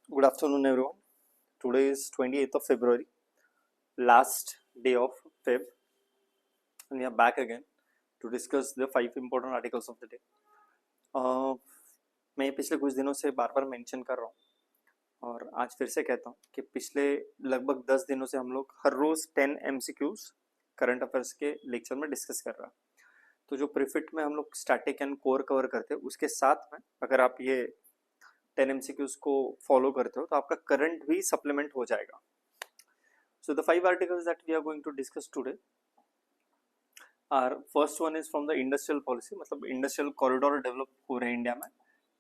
Good afternoon, everyone. Today is 28th of February, last day of Feb, and we are back again to discuss the 5 important articles of the day. मैं पिछले कुछ दिनों से बार बार mention कर रहा हूँ और आज फिर से कहता हूँ कि पिछले लगभग 10 दिनों से हम लोग हर रोज 10 MCQs करंट अफेयर्स के लेक्चर में डिस्कस कर रहा है। तो जो प्रीफिट में हम लोग स्टैटिक एंड कोर कवर करते हैं उसके साथ में अगर आप ये 10 MCQs को फॉलो करते हो तो आपका करंट भी सप्लीमेंट हो जाएगा। So the 5 articles that we are going to discuss today are, first one is from the industrial policy, मतलब industrial corridor develop हो रहे हैं इंडिया में।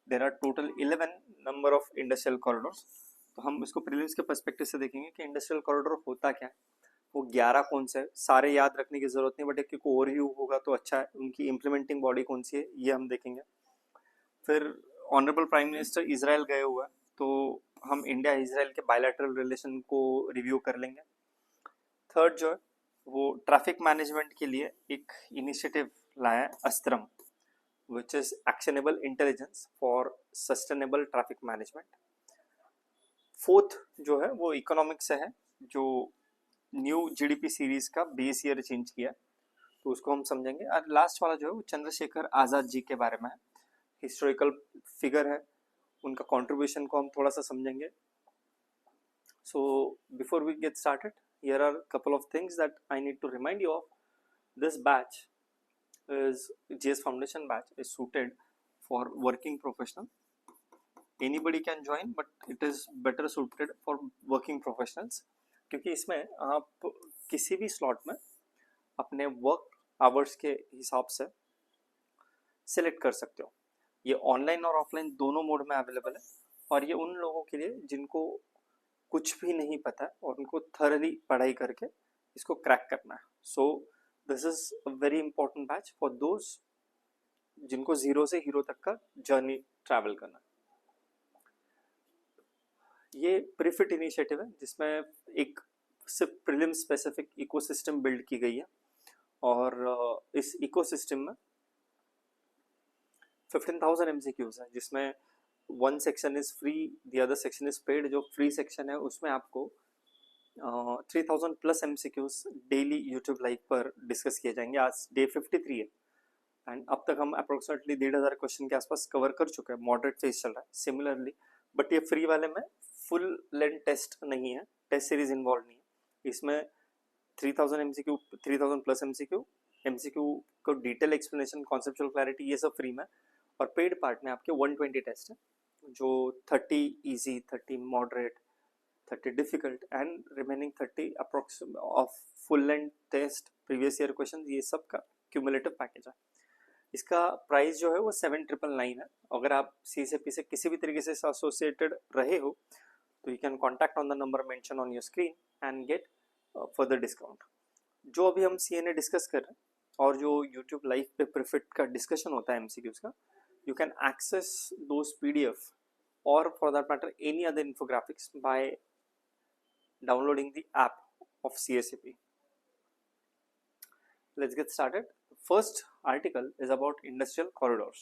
There are total 11 number of industrial corridors। तो हम इसको प्रीलिम्स के पर्सपेक्टिव से देखेंगे कि इंडस्ट्रियल कॉरिडोर होता क्या है, वो 11 कौन से है, सारे याद रखने की जरूरत नहीं, बट एक ओवरव्यू होगा तो अच्छा है। उनकी इम्प्लीमेंटिंग बॉडी कौन सी है ये हम देखेंगे। फिर ऑनरेबल प्राइम मिनिस्टर इजराइल गए हुए हैं तो हम इंडिया इजराइल के बायलैटरल रिलेशन को रिव्यू कर लेंगे। थर्ड जो है वो ट्रैफिक मैनेजमेंट के लिए एक इनिशिएटिव लाया है Astram, which is actionable intelligence for sustainable traffic management. Fourth जो है वो इकोनॉमिक्स से है, जो न्यू जीडीपी सीरीज का बेस ईयर चेंज किया तो उसको हम समझेंगे। और लास्ट वाला जो है वो चंद्रशेखर आजाद जी के बारे में है, हिस्टोरिकल फिगर है, उनका कंट्रीब्यूशन को हम थोड़ा सा समझेंगे। So before we get started, here are a couple of things that I need to remind you of. This batch is GS Foundation batch is suited for working professional. Anybody can join, but it is better suited for working professionals क्योंकि इसमें आप किसी भी slot में अपने work hours के हिसाब से सिलेक्ट कर सकते हो। ये ऑनलाइन और ऑफलाइन दोनों मोड में अवेलेबल है और ये उन लोगों के लिए जिनको कुछ भी नहीं पता है और उनको थरली पढ़ाई करके इसको क्रैक करना है। So this is a very important batch for those जिनको जीरो से हीरो तक का जर्नी ट्रैवल करना है। ये प्रीफिट इनिशिएटिव है जिसमें एक सिर्फ प्रीलिम स्पेसिफिक इकोसिस्टम बिल्ड की गई है और इस इकोसिस्टम में 15,000 MCQs है जिसमें one section is free, the other section is paid. जो फ्री सेक्शन है उसमें आपको 3000 plus MCQs daily YouTube live पर डिस्कस किए जाएंगे। आज डे 53 है एंड अब तक हम अप्रोक्सीमेटली 1500 क्वेश्चन के आसपास कवर कर चुके हैं। मॉडरेट फेज चल रहा है सिमिलरली, बट ये फ्री वाले में फुल लेंथ टेस्ट नहीं है, टेस्ट सीरीज इन्वॉल्व नहीं है। इसमें 3000 MCQ, 3000 प्लस MCQ को डिटेल एक्सप्लेनेशन, कॉन्सेप्चुअल क्लैरिटी, ये सब फ्री में। और पेड पार्ट में आपके 120 टेस्ट है जो 30 easy, 30 moderate, 30 difficult and remaining 30 approximate of full length test, previous year question, ये सब का क्यूमुलेटिव पैकेज है। इसका प्राइस जो है वो 7,999 है। अगर आप CCP से किसी भी तरीके से एसोसिएटेड रहे हो तो you can contact on the number mention on your screen and get further discount. जो अभी हम CNA डिस्कस कर रहे हैं और जो यूट्यूब लाइव पे प्रीफिट का डिस्कशन होता है MCQs का, you can access those PDF or for that matter any other infographics by downloading the app of CSAP. Let's get started. First article is about industrial corridors.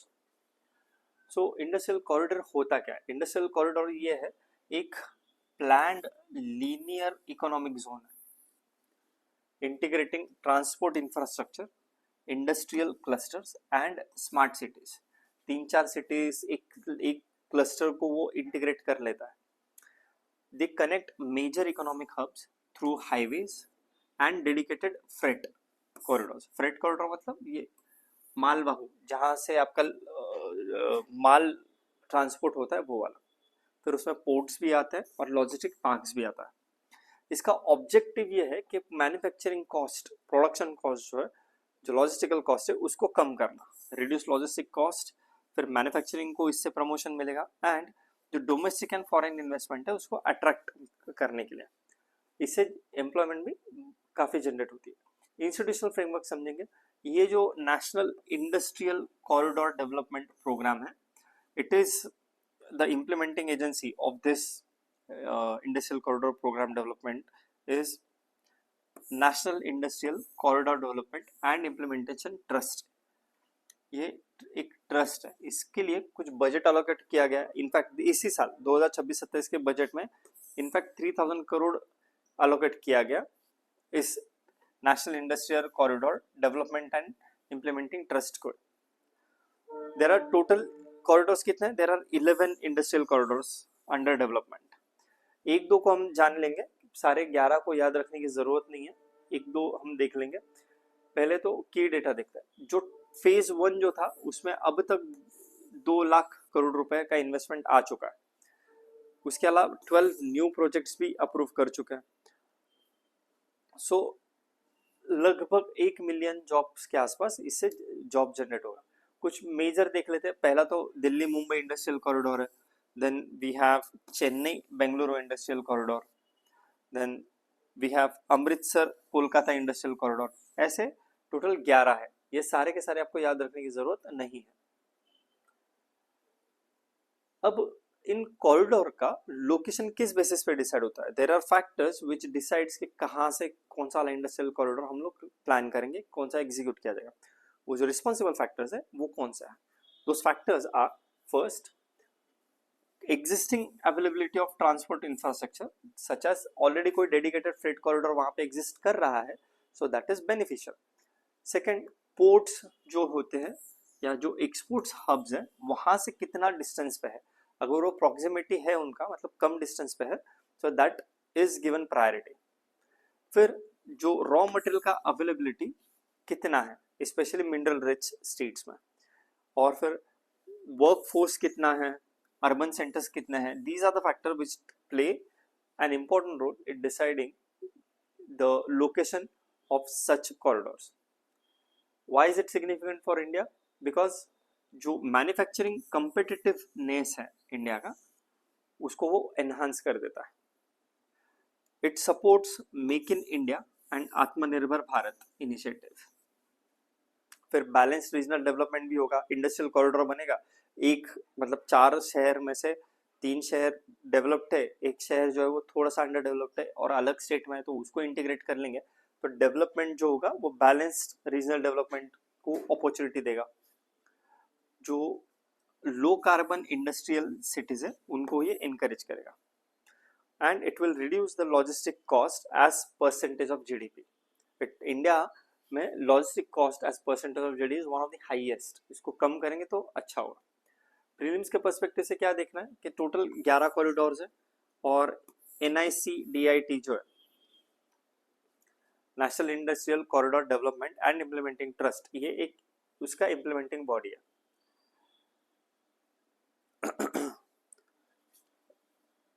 So industrial corridor होता क्या है? Industrial corridor ये है एक planned linear economic zone integrating transport infrastructure, industrial clusters and smart cities. 3-4 cities एक cluster को वो integrate कर लेता है। They connect major economic hubs through highways and dedicated freight corridors. Freight corridor मतलब ये मालवाहू, जहाँ से आपका माल ट्रांसपोर्ट होता है वो वाला। फिर उसमें पोर्ट्स भी आते हैं और लॉजिस्टिक पार्क्स भी आता है। इसका ऑब्जेक्टिव ये है कि मैन्युफैक्चरिंग कॉस्ट, प्रोडक्शन कॉस्ट जो है, जो लॉजिस्टिकल कॉस्ट है उसको कम करना, रिड्यूस लॉजिस्टिक कॉस्ट। फिर मैन्युफैक्चरिंग को इससे प्रमोशन मिलेगा एंड जो डोमेस्टिक एंड फॉरेन इन्वेस्टमेंट है उसको अट्रैक्ट करने के लिए, इससे एम्प्लॉयमेंट भी काफ़ी जनरेट होती है। इंस्टीट्यूशनल फ्रेमवर्क समझेंगे। ये जो national industrial corridor development programme है, it is the implementing agency of this industrial corridor program development is National Industrial Corridor Development and Implementation Trust, ये एक ट्रस्ट है, इसके लिए कुछ बजट अलोकेट किया गया है। इनफैक्ट इसी साल 2026-27 के बजट में इनफैक्ट 3000 करोड़ अलोकेट किया गया इस national industrial corridor development and implementing trust को। देर आर टोटल कॉरिडोर्स कितने हैं? There are 11 industrial corridors under development. एक दो को हम जान लेंगे, सारे 11 को याद रखने की जरूरत नहीं है, एक दो हम देख लेंगे। पहले तो की डेटा देखते हैं। जो फेज 1 जो था उसमें अब तक 2 लाख करोड़ रुपए का इन्वेस्टमेंट आ चुका है। उसके अलावा 12 न्यू प्रोजेक्ट्स भी अप्रूव कर चुके हैं। सो लगभग 1 मिलियन जॉब्स के आसपास इससे जॉब जनरेट होगा। कुछ मेजर देख लेते हैं। पहला तो दिल्ली मुंबई इंडस्ट्रियल कॉरिडोर है, then we have Chennai Bengaluru industrial corridor, then we have Amritsar Kolkata industrial corridor. ऐसे टोटल 11 है। ये सारे के सारे आपको याद रखने की जरूरत नहीं है। अब इन कॉरिडोर का लोकेशन किस बेसिस पे डिसाइड होता है? There are factors which decides कि कहाँ से कौन सा इंडस्ट्रियल कॉरिडोर हम लोग प्लान करेंगे, कौन सा एग्जीक्यूट किया जाएगा। वो जो रिस्पॉन्सिबल फैक्टर्स है वो कौन सा है? Those factors are first existing availability of transport infrastructure such as already कोई dedicated freight corridor वहाँ पे exist कर रहा है, so that is beneficial. Second, ports जो होते हैं या जो exports hubs हैं वहाँ से कितना distance पे है, अगर वो proximity है उनका मतलब कम distance पे है, so that is given priority. फिर जो raw material का availability कितना है especially mineral rich states में, और फिर workforce कितना है, urban centers कितने हैं. These are the factors which play an important role in deciding the location of such corridors. Why is it significant for India? Because जो मैन्युफैक्चरिंग कम्पिटिटिवनेस है India का उसको वो एनहांस कर देता है. It supports make in India and आत्मनिर्भर Bharat initiative. फिर बैलेंस रीजनल डेवलपमेंट भी होगा. इंडस्ट्रियल कॉरिडोर बनेगा, एक मतलब 4 शहर में से 3 शहर डेवलप्ड है, एक शहर जो है वो थोड़ा सा अंडर डेवलप्ड है और अलग स्टेट में है, तो उसको इंटीग्रेट कर लेंगे. तो डेवलपमेंट जो होगा वो बैलेंस्ड रीजनल डेवलपमेंट को अपॉर्चुनिटी देगा. जो लो कार्बन इंडस्ट्रियल सिटीज है उनको ये इनकरेज करेगा. And it will reduce the logistic cost as percentage of GDP. India में logistic cost as percentage of GDP is one of the highest. इसको कम करेंगे तो अच्छा होगा. प्रीलिम्स के पर्सपेक्टिव से क्या देखना है कि टोटल 11 कॉरिडोर्स है और NICDIT जो है national industrial corridor development and implementing trust, ये एक उसका इम्प्लीमेंटिंग बॉडी है.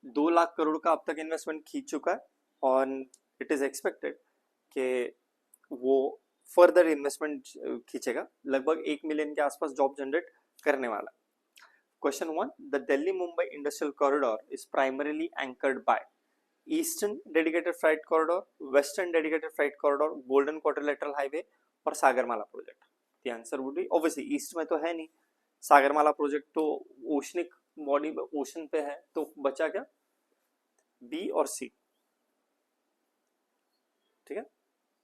2 लाख करोड़ का अब तक इन्वेस्टमेंट खींच चुका है और इट इज एक्सपेक्टेड कि वो फर्दर इन्वेस्टमेंट खींचेगा. लगभग 1 मिलियन के आसपास जॉब जनरेट करने वाला. Question 1. The Delhi-Mumbai Industrial Corridor is primarily anchored by Eastern Dedicated Freight Corridor, Western Dedicated Freight Corridor, Golden Quadrilateral Highway और Sagarmala project. The answer would be obviously east में तो है नहीं. सागरमाला प्रोजेक्ट तो ओशनिक बॉडी ओशन पे है, तो बचा क्या? बी और सी. ठीक है.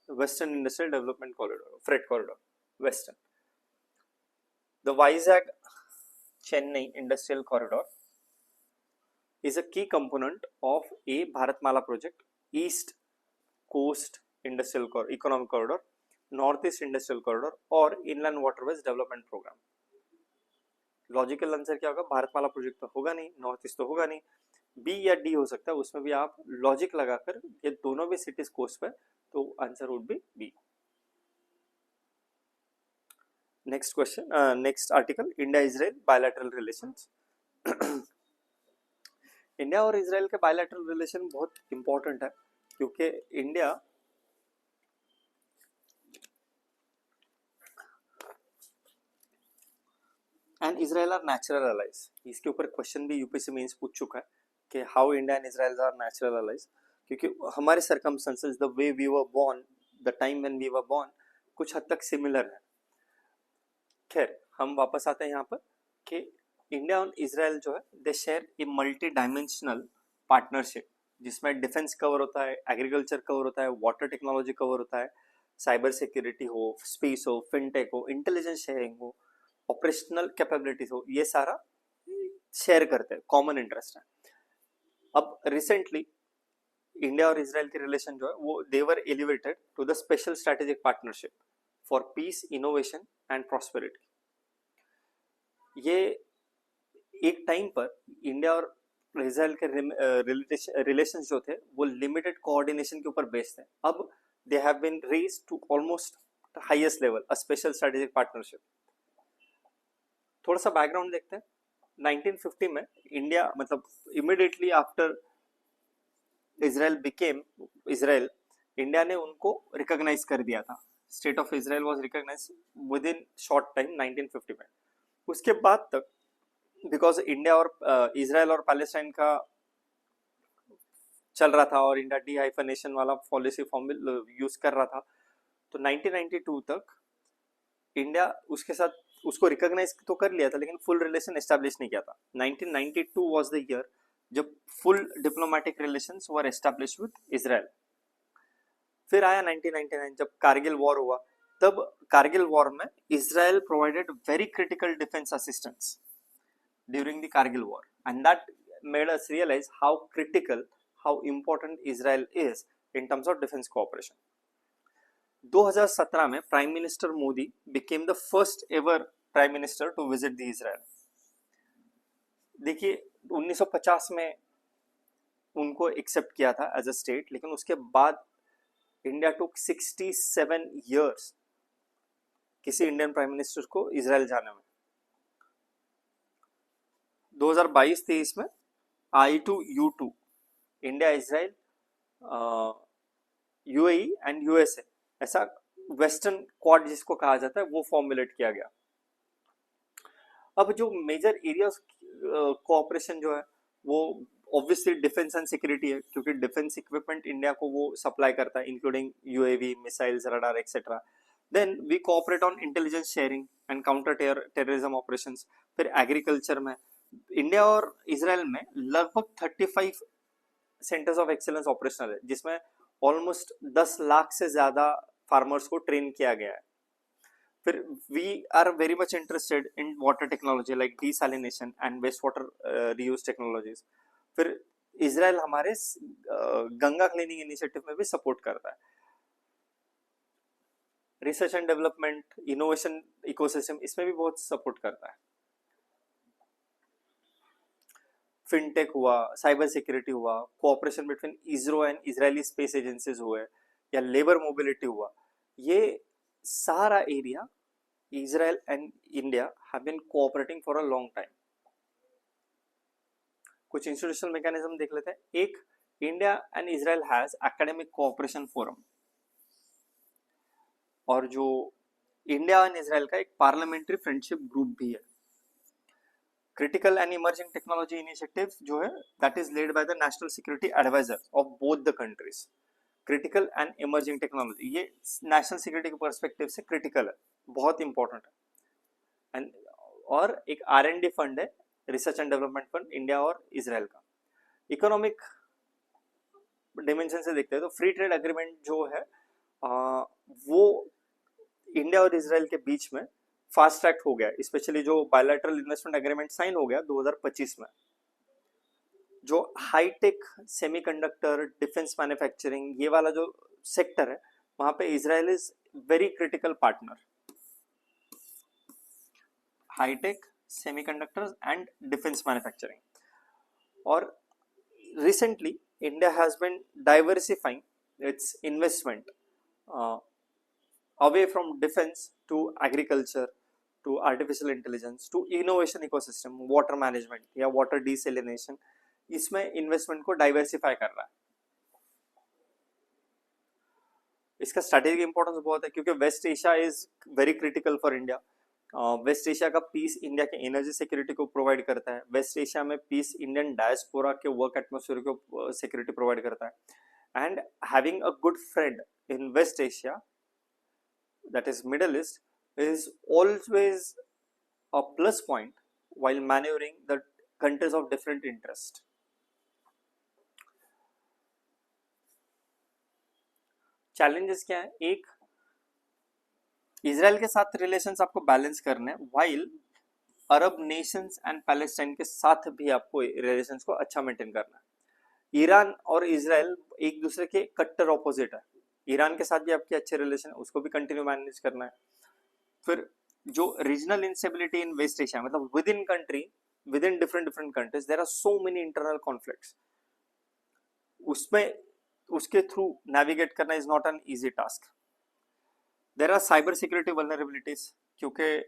Western industrial development corridor, freight corridor, western. The Vizag Chennai Industrial Corridor is a key component of a Bharatmala project, East Coast Industrial Economic Corridor, Northeast Industrial Corridor और Inland Waterways Development Program. Logical answer क्या होगा? Bharatmala project तो होगा नहीं, north east तो होगा नहीं, B या डी हो सकता है. उसमें भी आप लॉजिक लगाकर ये दोनों भी सिटीज कोस्ट पे, तो answer would be B. Next question, next article, India Israel bilateral relations. India और इजराइल के बायलैटरल रिलेशन बहुत इंपॉर्टेंट है क्योंकि India and Israel are natural allies. इसके ऊपर क्वेश्चन भी यूपीएससी मेंस पूछ चुका है कि how India and Israel are natural allies, क्योंकि हमारे circumstances, the way we were born, the time when we were born कुछ हद तक सिमिलर है. खैर हम वापस आते हैं यहाँ पर कि इंडिया और इजराइल जो है they share a multi dimensional partnership जिसमें डिफेंस कवर होता है, एग्रीकल्चर कवर होता है, वाटर टेक्नोलॉजी कवर होता है, साइबर सिक्योरिटी हो, स्पेस हो, फिनटेक हो, इंटेलिजेंस शेयरिंग हो, ऑपरेशनल कैपेबिलिटीज हो, ये सारा शेयर करते हैं, कॉमन इंटरेस्ट है। अब रिसेंटली इंडिया और इसराइल के रिलेशन जो है वो they were elevated to the special strategic partnership for peace, innovation and prosperity. ये एक टाइम पर इंडिया और इसराइल के रिलेशन जो थे वो लिमिटेड कोऑर्डिनेशन के ऊपर बेस्ड थे। अब they have been raised to almost highest level, a special strategic partnership. थोड़ा सा बैकग्राउंड देखते हैं। 1950 में इंडिया, मतलब इमिडिएटली आफ्टर इसराइल, इंडिया ने उनको रिकॉग्नाइज कर दिया था। State of Israel was recognise within short time 1950 में। उसके बाद तक बिकॉज इंडिया और इसराइल और पैलेस्टाइन का चल रहा था और इंडिया डी-हाइफनेशन वाला पॉलिसी फॉर्मूला यूज कर रहा था, तो 1992 तक इंडिया उसके साथ उसको रिकॉग्नाइज तो कर लिया था लेकिन फुल रिलेशन एस्टैब्लिश नहीं किया था। 1992 वाज द ईयर जब full diplomatic relations were establish with Israel. फिर आया 1999 जब कारगिल वॉर हुआ, तब कारगिल वॉर में Israel provided very critical defence assistance during the Kargil war, and that made us realise how critical, how important Israel is in terms of defence cooperation. 2017 में prime minister Modi became the first ever prime minister to visit the Israel. देखिए 1950 में उनको accept किया था as a state, लेकिन उसके बाद India टुक 67 years किसी इंडियन प्राइम मिनिस्टर को इसराइल जाने में। 2022-23 में I2U2 India, Israel, UAE and USA, ऐसा वेस्टर्न क्वाड जिसको कहा जाता है वो फॉर्मुलेट किया गया। अब जो मेजर एरियाज कोऑपरेशन जो है वो ऑब्वियसली डिफेंस एंड सिक्योरिटी है, क्योंकि डिफेंस इक्विपमेंट इंडिया को वो सप्लाई करता है including UAV, missiles, radar etcetera. Then we cooperate on intelligence sharing and counter terrorism operations. फिर एग्रीकल्चर में इंडिया और इसराइल में लगभग 35 सेंटर्स ऑफ एक्सेलेंस ऑपरेशनल है, जिसमें ऑलमोस्ट 10 लाख से ज्यादा फार्मर्स को ट्रेन किया गया है। फिर we are very much interested in water technology like desalination and waste water reuse technologies. फिर इसराइल हमारे गंगा क्लीनिंग इनिशिएटिव में भी सपोर्ट करता है। Research and development, innovation ecosystem, इसमें भी बहुत सपोर्ट करता है। फिनटेक हुआ, साइबर सिक्योरिटी हुआ, cooperation between ISRO and Israeli space agencies हुए, या लेबर मोबिलिटी हुआ, ये सारा area Israel and India have been cooperating for a long time. कुछ इंस्टीट्यूशनल मैकेनिज्म देख लेते हैं। एक, India and Israel has academic cooperation forum, और जो इंडिया एंड इसराइल का एक पार्लियामेंट्री फ्रेंडशिप ग्रुप भी है। Critical and emerging technology initiative जो है that is led by the national security adviser of both the countries. Critical and emerging technology ये national security के पर्सपेक्टिव से क्रिटिकल है, बहुत इंपॉर्टेंट है। एंड और एक R&D फंड है, research and development fund, India और इसराइल का। इकोनॉमिक डिमेंशन से देखते हैं तो फ्री ट्रेड एग्रीमेंट जो है वो इंडिया और इसराइल के बीच में फास्ट ट्रैक हो गया, स्पेशली जो बायलैटरल इन्वेस्टमेंट एग्रीमेंट साइन हो गया 2025 में। जो हाईटेक, सेमीकंडक्टर, डिफेंस मैन्युफैक्चरिंग, ये वाला जो सेक्टर है वहां पे Israel is very critical partner. High tech, semiconductors and defence manufacturing. और recently India has been diversifying its investment away from defense to agriculture to artificial intelligence to innovation ecosystem, water management या water desalination, इसमें investment को diversify कर रहा है। इसका strategic importance बहुत है क्योंकि West Asia is very critical for India. West Asia का पीस इंडिया के एनर्जी सिक्योरिटी को प्रोवाइड करता है। वेस्ट एशिया में पीस इंडियन डायस्पोरा के वर्क एटमॉस्फेयर को सिक्योरिटी प्रोवाइड करता है। And having a good friend in West Asia, that is Middle East, is always a plus point while maneuvering the countries of different interest. Challenges क्या है? एक, Israel के साथ relations आपको balance करने हैं, while Arab Nations and Palestine के साथ भी आपको रिलेशंस को अच्छा मेंटेन करना है। ईरान और इसराइल एक दूसरे के कट्टर ऑपोजिट है। ईरान के साथ भी आपके अच्छे रिलेशन है, उसको भी कंटिन्यू मैनेज करना है। फिर जो regional instability in West Asia, मतलब within country, within different different countries there are so many internal conflicts, उसमें उसके थ्रू नेविगेट करना is not an easy task. There are cyber security vulnerabilities, क्योंकि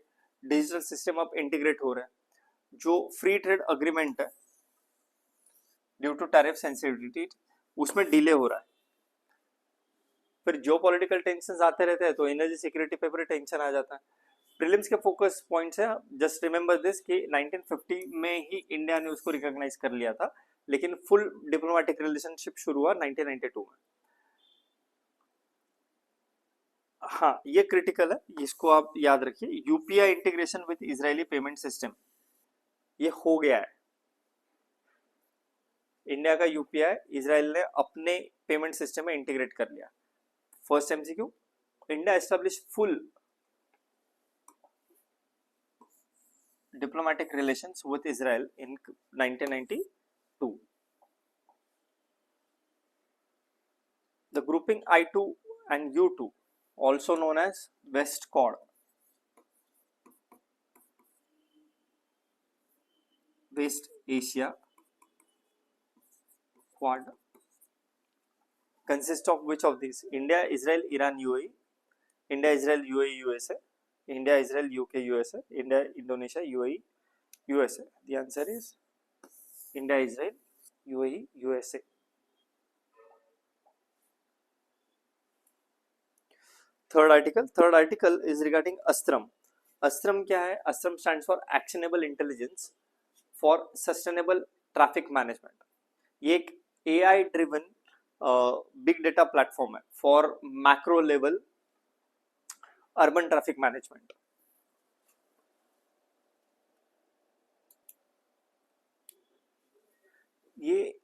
digital system अब integrate हो रहे हैं। जो फ्री ट्रेड अग्रीमेंट है ड्यू टू टैरिफ सेंसिटिविटी, उसमें डिले हो रहा है। फिर जो पॉलिटिकल टेंशन आते रहते हैं तो एनर्जी सिक्योरिटी पे भी टेंशन आ जाता है। प्रीलिम्स के फोकस पॉइंट्स है, जस्ट रिमेंबर दिस कि 1950 में ही इंडिया ने उसको रिकॉग्नाइज कर लिया था, लेकिन फुल डिप्लोमेटिक रिलेशनशिप शुरू हुआ 1992 में। हाँ, ये क्रिटिकल है, इसको आप याद रखिए। UPI integration with Israeli payment system, ये हो गया है। इंडिया का यूपीआई इजराइल ने अपने पेमेंट सिस्टम में इंटीग्रेट कर लिया। First MCQ, India establish full diplomatic relations with Israel in 1992. The grouping I2 and U2, also known as West Quad, West Asia Quad, consists of which of these? India, Israel, Iran, UAE, India, Israel, UAE, USA, India, Israel, UK, USA, India, Indonesia, UAE, USA. The answer is India, Israel, UAE, USA. Third article is regarding Astram. Astram क्या है? Astram stands for Actionable Intelligence for Sustainable Traffic Management. ये एक AI driven big data platform है for macro level urban traffic management. ये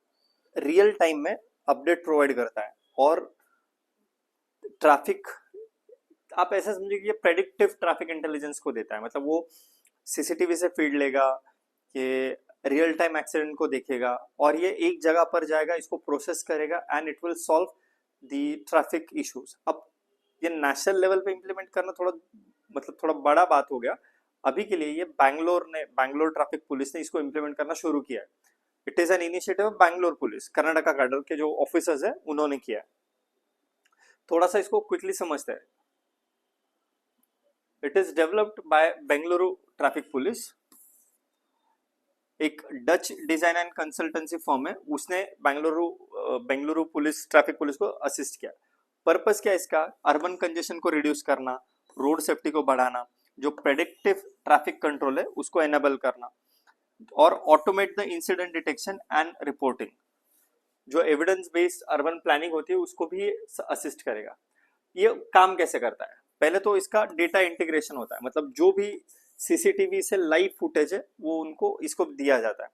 real time में update provide करता है और ट्रैफिक, आप ऐसा समझिए कि ये प्रेडिक्टिव ट्रैफिक इंटेलिजेंस को देता है। मतलब वो सीसीटीवी से फीड लेगा, ये रियल टाइम एक्सीडेंट को देखेगा और ये एक जगह पर जाएगा, इसको प्रोसेस करेगा and it will solve the traffic issues. अब ये नेशनल लेवल पे इंप्लीमेंट करना थोड़ा बड़ा बात हो गया। अभी के लिए ये बैंगलोर ट्रैफिक पुलिस ने इसको इंप्लीमेंट करना शुरू किया है। It is an initiative of Bangalore police, Karnataka cadre के जो ऑफिसर्स है उन्होंने किया है। थोड़ा सा इसको क्विकली समझते हैं। It is developed by Bengaluru traffic police, एक Dutch design and consultancy firm है, उसने बेंगलुरु पुलिस ट्रैफिक पुलिस को असिस्ट किया। पर्पस क्या है इसका? अर्बन कंजेशन को रिड्यूस करना, रोड सेफ्टी को बढ़ाना, जो प्रेडिक्टिव ट्रैफिक कंट्रोल है उसको एनेबल करना और automate the incident detection and reporting. जो एविडेंस बेस्ड अर्बन प्लानिंग होती है उसको भी असिस्ट करेगा। ये काम कैसे करता है? पहले तो इसका डेटा इंटीग्रेशन होता है, मतलब जो भी सीसीटीवी से लाइव फुटेज है वो उनको इसको दिया जाता है।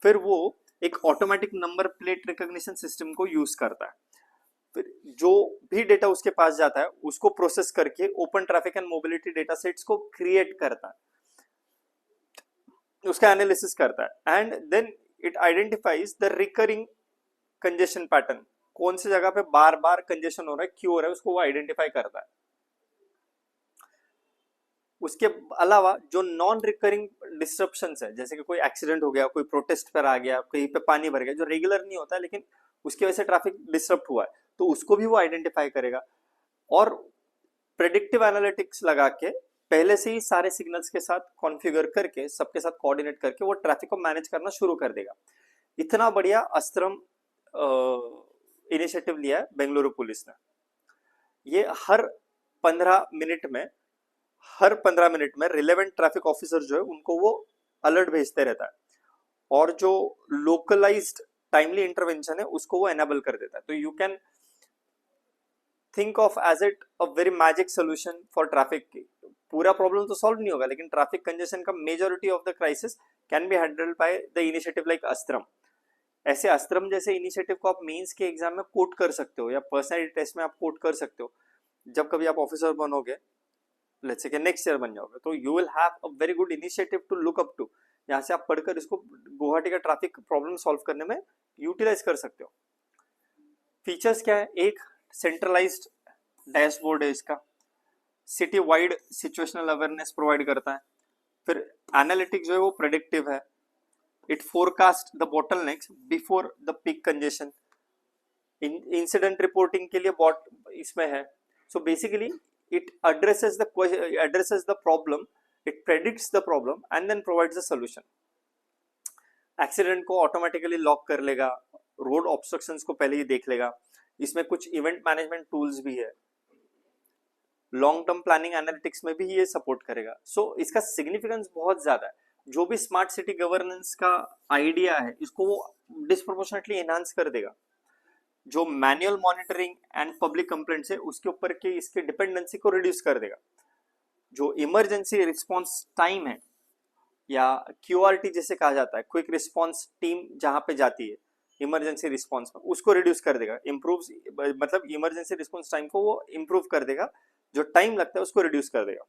फिर वो एक automatic number plate recognition system को यूज करता है। फिर जो भी डेटा उसके पास जाता है उसको प्रोसेस करके open traffic and mobility data sets को क्रिएट करता है, उसका एनालिसिस करता है and then it identifies the recurring congestion pattern. कौन सी जगह पे बार बार कंजेशन हो रहा है, क्यों हो रहा है, उसको वो आइडेंटिफाई करता है। उसके अलावा जो नॉन रिकरिंग डिस्ट्रप्शंस है, जैसे कि कोई एक्सीडेंट हो गया, कोई प्रोटेस्ट पर आ गया, कहीं पे पानी भर गया, जो रेगुलर नहीं होता लेकिन उसकी वजह से ट्रैफिक डिस्टर्ब हुआ है, तो उसको भी वो आइडेंटिफाई करेगा और प्रेडिक्टिव एनालिटिक्स लगा के पहले से ही सारे सिग्नल्स के साथ कॉन्फ़िगर करके सबके साथ कोऑर्डिनेट करके वो ट्रैफिक को मैनेज करना शुरू कर देगा। इतना बढ़िया अस्त्रम इनिशिएटिव लिया है बेंगलुरु पुलिस ने। ये हर 15 मिनट में रिलेवेंट ट्रैफिक ऑफिसर जो है उनको वो अलर्ट भेजते रहता है और जो लोकलाइज्ड टाइमली इंटरवेंशन है उसको वो एनेबल कर देता है। तो you can think of as it a very magic solution for traffic. पूरा प्रॉब्लम तो सॉल्व नहीं होगा लेकिन ट्रैफिक कंजेशन का majority of the crisis can be handled by the initiative like Astram. ऐसे अस्त्रम जैसे इनिशिएटिव को आप मेंस के एग्जाम में कोट कर सकते हो या पर्सनैलिटी टेस्ट में आप कोट कर सकते हो। जब कभी आप ऑफिसर बनोगे लेट्स से कि नेक्स्ट ईयर बन जाओगे, तो you will have a very good initiative to look up to. यहाँ से आप पढ़कर इसको गुवाहाटी का ट्रैफिक प्रॉब्लम सॉल्व करने में यूटिलाइज कर सकते हो। फीचर्स क्या है, एक सेंट्रलाइज्ड डैशबोर्ड है इसका, city wide situational awareness provide करता है। फिर एनालिटिक्स जो है वो प्रेडिक्टिव है, it forecast the bottlenecks before the peak congestion. Incident reporting के लिए बॉट इसमें है। So basically it addresses the problem, it predicts the problem and then provides the solution। Accident को ऑटोमेटिकली लॉक कर लेगा, रोड ऑब्स्ट्रक्शंस को पहले ही देख लेगा। इसमें कुछ इवेंट मैनेजमेंट टूल्स भी है, लॉन्ग टर्म प्लानिंग एनालिटिक्स में भी ये सपोर्ट करेगा। सो इसका सिग्निफिकेंस बहुत ज्यादा है। जो भी स्मार्ट सिटी गवर्नेंस का आइडिया है इसको वो डिस्प्रोपोर्शनेटली एनहांस कर देगा। जो manual monitoring and public complaints है उसके ऊपर के इसके डिपेंडेंसी को रिड्यूस कर देगा। जो इमरजेंसी रिस्पॉन्स टाइम है या क्यूआरटी जैसे कहा जाता है, क्विक रिस्पॉन्स टीम जहां पे जाती है इमरजेंसी रिस्पॉन्स में, उसको रिड्यूस कर देगा। इम्प्रूव मतलब इमरजेंसी रिस्पॉन्स टाइम को वो इम्प्रूव कर देगा, जो टाइम लगता है उसको रिड्यूस कर देगा।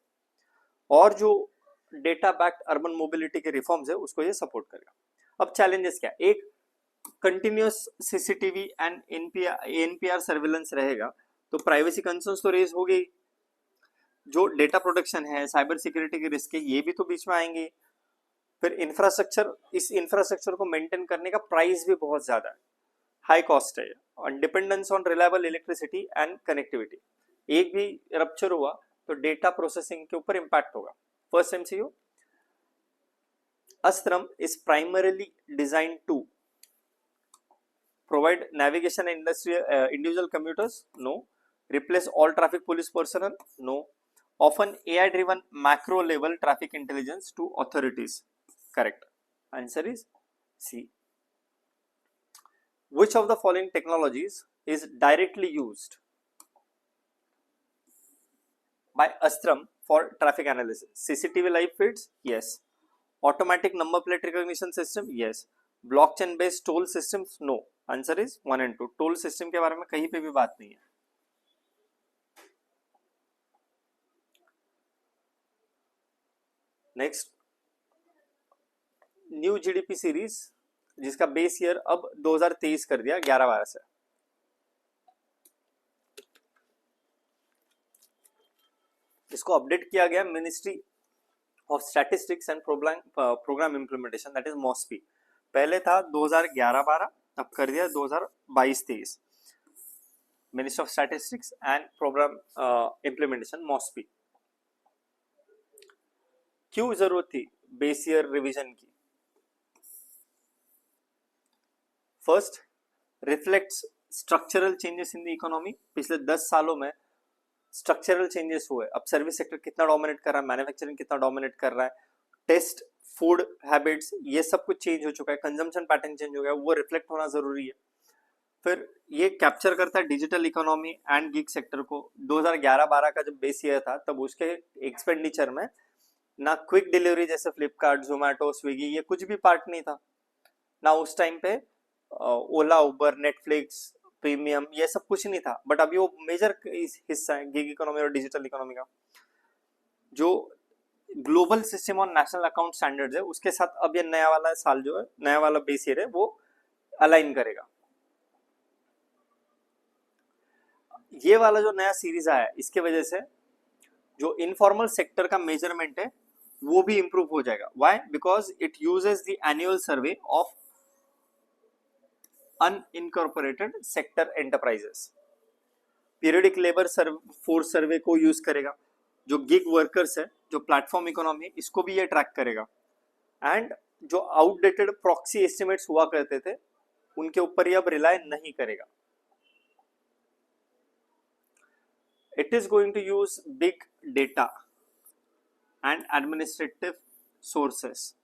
और जो डेटा बैक्ड अर्बन मोबिलिटी के रिफॉर्म्स है उसको ये सपोर्ट करेगा। अब चैलेंजेस क्या, एक continuous CCTV and NPR surveillance रहेगा, तो प्राइवेसी कंसर्न्स तो रेज हो गई। जो डेटा प्रोटेक्शन है, साइबर सिक्योरिटी के रिस्क है, ये भी तो बीच में आएंगे। फिर इंफ्रास्ट्रक्चर, इस इंफ्रास्ट्रक्चर को मेंटेन करने का प्राइस भी बहुत ज्यादा है, हाई कॉस्ट है, और dependence on reliable electricity and connectivity. एक भी रप्चर हुआ तो डेटा प्रोसेसिंग के ऊपर इंपैक्ट होगा। First MCQ, Astram is primarily design to provide navigation and individual commuters? No. Replace all traffic police personnel? No. Often AI driven macro level traffic intelligence to authorities? Correct. Answer is C. Which of the following technologies is directly used by Astram for traffic analysis? CCTV live feeds? Yes. Automatic number plate recognition system? Yes. Blockchain based toll systems? No. Answer is 1 and 2। Toll system के बारे में कहीं पे भी बात नहीं है। Next, new GDP series जिसका बेस ईयर अब 2023 कर दिया 11-12 से। इसको अपडेट किया गया ministry of statistics and programme implementation, that is MoSPI. पहले था 2011-12, अब कर दिया 2022-23। Ministry of statistics and programme implementation, MoSPI. क्यों जरूरत थी बेस ईयर रिवीजन की? First, reflects structural changes in the economy. पिछले 10 सालों में स्ट्रक्चरल चेंजेस हुए। अब सर्विस सेक्टर कितना डोमिनेट कर रहा है, मैन्युफैक्चरिंग कितना डोमिनेट कर रहा है, टेस्ट, फूड हैबिट्स, ये सब कुछ चेंज हो चुका है, कंजम्पशन पैटर्न चेंज हो गया, वो रिफ्लेक्ट होना जरूरी है। फिर ये कैप्चर करता है digital economy and gig sector को। 2011-12 का जब बेस ईयर था तब उसके एक्सपेंडिचर में ना क्विक डिलीवरी जैसे फ्लिपकार्ट, जोमेटो, स्विगी, ये कुछ भी पार्ट नहीं था ना। उस टाइम पे ओला, उबर, नेटफ्लिक्स, प्रीमियम, ये सब कुछ नहीं था। बट अभी वो मेजर हिस्सा है गिग इकोनॉमी और डिजिटल इकोनॉमी का। जो global system on national account standards है उसके साथ अब ये नया वाला साल जो है, नया वाला बेस ईयर है, वो अलाइन करेगा। ये वाला जो नया सीरीज आया है इसके वजह से जो इनफॉर्मल सेक्टर का मेजरमेंट है वो भी इंप्रूव हो जाएगा। Why? Because it uses the annual survey of unincorporated sector enterprises. Periodic labour force survey को यूज करेगा। जो गिग वर्कर्स है, जो प्लेटफॉर्म इकोनॉमी, इसको भी ये ट्रैक करेगा। एंड जो आउटडेटेड प्रॉक्सी एस्टिमेट्स हुआ करते थे उनके ऊपर ये अब रिलाय नहीं करेगा। It is going to use big data and administrative sources,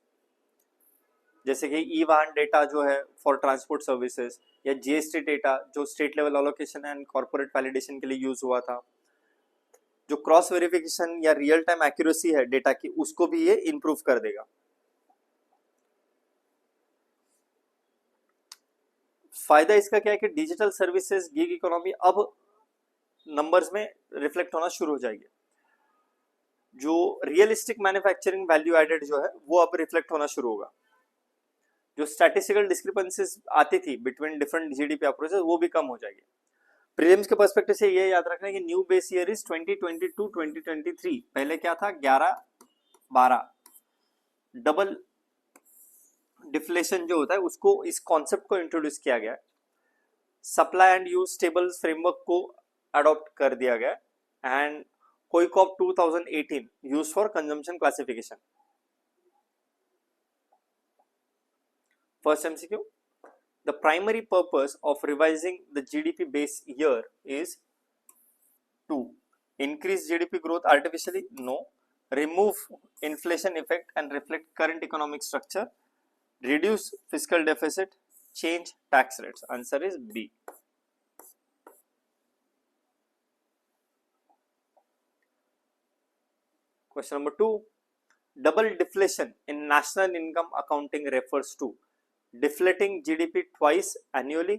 जैसे कि ई वाहन डेटा जो है फॉर ट्रांसपोर्ट सर्विसेज, या जीएसटी डेटा जो state level allocation and corporate validation के लिए यूज हुआ था। जो क्रॉस वेरिफिकेशन या रियल टाइम एक्यूरेसी है डेटा की, उसको भी ये इंप्रूव कर देगा। फायदा इसका क्या है कि डिजिटल सर्विसेज, गिग इकोनॉमी अब नंबर्स में रिफ्लेक्ट होना शुरू हो जाएगी। जो रियलिस्टिक मैन्युफैक्चरिंग वैल्यू एडेड जो है वो अब रिफ्लेक्ट होना शुरू होगा। जो स्टैटिस्टिकल डिस्क्रिपेंसीज आती थी बिटवीन डिफरेंट जीडीपी अप्रोचेस वो भी कम हो जाएगी। प्रीलिम्स के पर्सपेक्टिव से ये याद रखना है कि न्यू बेस ईयर इज 2022-2023। पहले क्या था 11-12। डबल डिफ्लेशन जो होता है उसको, इस कॉन्सेप्ट को इंट्रोड्यूस किया गया है। Supply and use stable framework को अडॉप्ट कर दिया गया and COICOP 2018 use for consumption classification. First MCQ, the primary purpose of revising the GDP base year is to increase GDP growth artificially? No. Remove inflation effect and reflect current economic structure? Reduce fiscal deficit? Change tax rates? Answer is B. Question number 2. Double deflation in national income accounting refers to deflating GDP twice annually,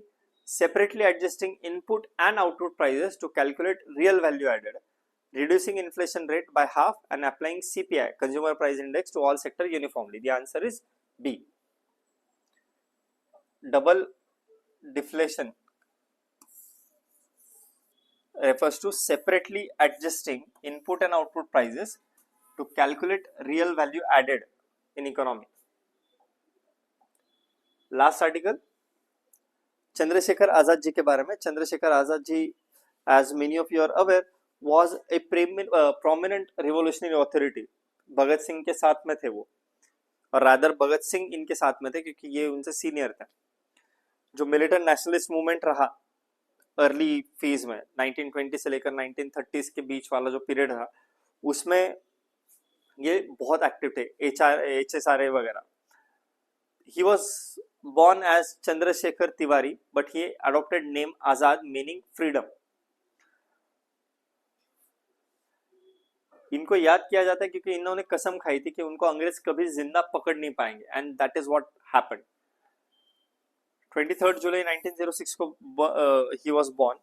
separately adjusting input and output prices to calculate real value added, reducing inflation rate by half and applying CPI, consumer price index, to all sector uniformly. The answer is B. Double deflation refers to separately adjusting input and output prices to calculate real value added in economy. Last article, Chandrashekhar Azad ji के बारे में। चंद्रशेखर आजाद जी, as many of you are aware, was a prominent revolutionary authority. Bhagat Singh के साथ में थे वो, और rather Bhagat Singh इनके साथ में थे क्योंकि ये उनसे सीनियर थे। जो मिलिटेंट नेशनलिस्ट मूवमेंट रहा अर्ली फेज में 1920 से लेकर 1930s के बीच वाला जो पीरियड रहा, उसमें ये बहुत एक्टिव थे। HSRA वगैरह। He was born as Chandrasekhar Tiwari, but he adopted name Azad, meaning freedom. इनको याद किया जाता है क्योंकि इन्होंने कसम खाई थी कि उनको अंग्रेज कभी जिंदा पकड़ नहीं पाएंगे, and that is what happened. 23 जुलाई 1906 को he was born.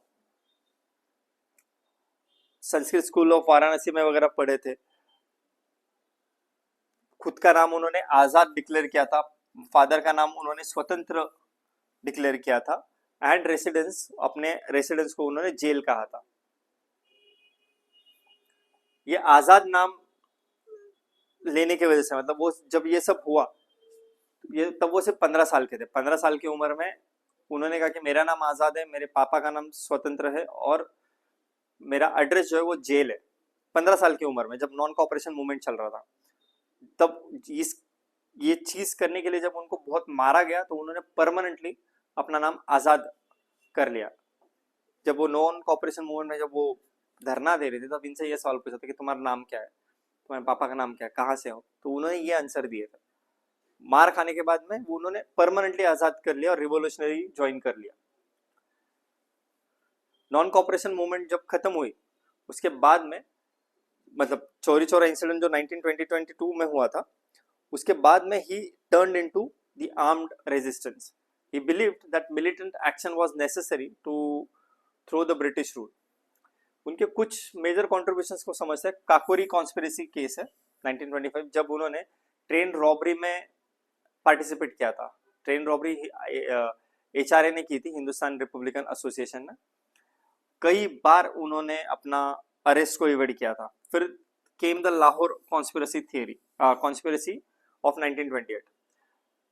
Sanskrit school of Varanasi में वगैरह पढ़े थे। खुद का नाम उन्होंने आजाद डिक्लेयर किया था, फादर का नाम उन्होंने स्वतंत्र डिक्लेयर किया था, एंड रेसिडेंस, अपने रेसिडेंस को उन्होंने जेल कहा था। ये आजाद नाम लेने की वजह से, मतलब वो जब ये सब हुआ, ये तब वो सिर्फ 15 साल के थे। 15 साल की उम्र में उन्होंने कहा कि मेरा नाम आजाद है, मेरे पापा का नाम स्वतंत्र है, और मेरा एड्रेस जो है वो जेल है। 15 साल की उम्र में जब नॉन कॉपरेशन मूवमेंट चल रहा था, तब ये चीज करने के लिए जब उनको बहुत मारा गया तो उन्होंने परमानेंटली अपना नाम आजाद कर लिया। जब वो नॉन कॉपरेशन मूवमेंट में जब वो धरना दे रहे थे, तब इनसे ये सवाल पूछा था कि तुम्हारा नाम क्या है, तुम्हारे पापा का नाम क्या है, कहाँ से हो, तो उन्होंने ये आंसर दिए थे। मार खाने के बाद में वो उन्होंने परमानेंटली आजाद कर लिया और रिवोल्यूशनरी ज्वाइन कर लिया। नॉन कॉपरेशन मूवमेंट जब खत्म हुई उसके बाद में, मतलब चौरी चौरा इंसिडेंट जो 1922 में हुआ था, उसके बाद में ही turned into the armed resistance. He believed that militant action was necessary to throw the British rule. उनके कुछ मेजर कॉन्ट्रीब्यूशंस को समझते हैं। काकोरी कॉन्स्पिरेसी केस है 1925, जब उन्होंने ट्रेन रॉबरी में पार्टिसिपेट किया था। ट्रेन रॉबरी HRA ने की थी, हिंदुस्तान रिपब्लिकन एसोसिएशन ने। कई बार उन्होंने अपना अरेस्ट को इवेड किया था। फिर came the Lahore conspiracy theory, conspiracy of 1928.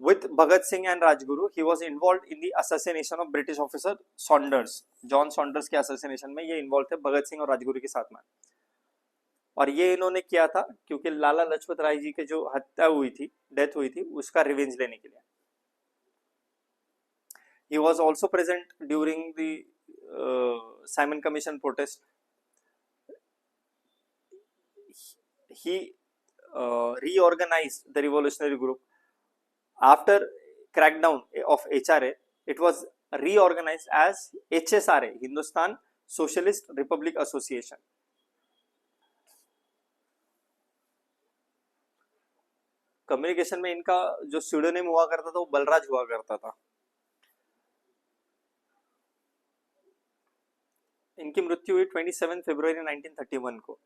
With Bhagat Singh and Rajguru, he was involved in the assassination of British officer Saunders. John Saunders के assassination में ये involved थे भगत सिंह और राजगुरु के साथ में। और ये इन्होंने किया था क्योंकि लाला लजपत राय जी के जो हत्या हुई थी, डेथ हुई थी, उसका रिवेंज लेने के लिए। He was also present during the Simon Commission protest. He reorganized the revolutionary group after crackdown of HRA. It was reorganized as HSRA, Hindustan Socialist Republic Association. Communication में इनका जो स्यूडोनिम हुआ करता था वो बलराज हुआ करता था। इनकी मृत्यु हुई 27 फरवरी 1931 को।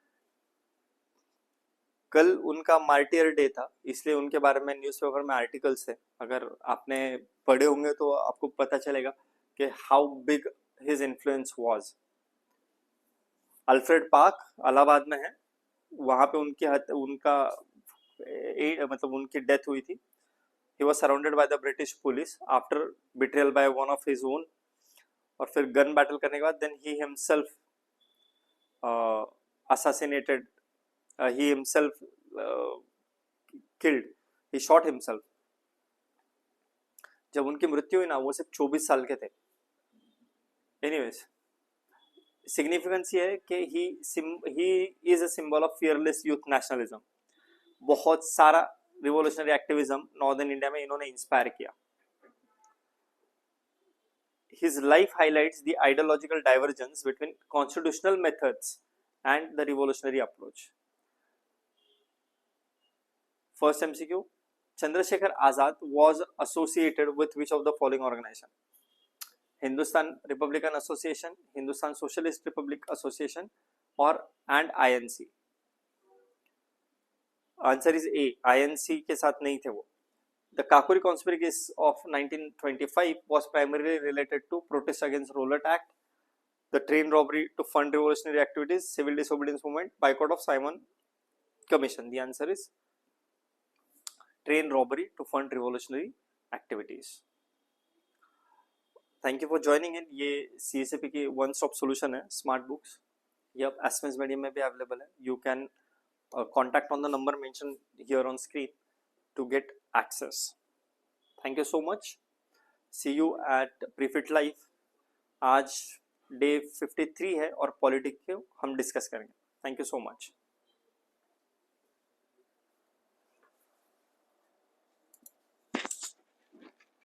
कल उनका मार्टियर डे था, इसलिए उनके बारे में न्यूज़पेपर में आर्टिकल्स थे। अगर आपने पढ़े होंगे तो आपको पता चलेगा कि how big his influence was. Alfred park Allahabad में है, वहां पे उनका मतलब उनकी डेथ हुई थी। He was surrounded by the British police after betrayal by one of his own, और फिर गन बैटल करने के बाद then he himself assassinated, he himself killed, he shot himself। जब उनकी मृत्यु हुई ना, वो सिर्फ 24 साल के थे। एनीवेज, सिग्निफिकेंस ये है कि he is a symbol of fearless youth nationalism. बहुत सारा रिवोल्यूशनरी एक्टिविज्म नॉर्दर्न इंडिया में इन्होंने इंस्पायर किया। His life highlights the ideological divergence between constitutional methods and the revolutionary approach. First MCQ, Chandrasekhar Azad was associated with which of the following organization? Hindustan Republican Association, Hindustan Socialist Republic Association, or and INC? Answer is A, INC के साथ नहीं थे वो। The Kakuri conspiracy of 1925 was primarily related to protest against Rowlatt Act, the train robbery to fund revolutionary activities, civil disobedience movement, boycott of Simon Commission. The answer is train robbery to fund revolutionary activities. Thank you for joining in. ये CSAP की one stop solution है, smart books. ये अब SMS medium में भी available है। You can contact on the number mentioned here on screen to get access. Thank you so much. See you at Prefit Live. आज day 53 है और politics को हम डिस्कस करेंगे। Thank you so much.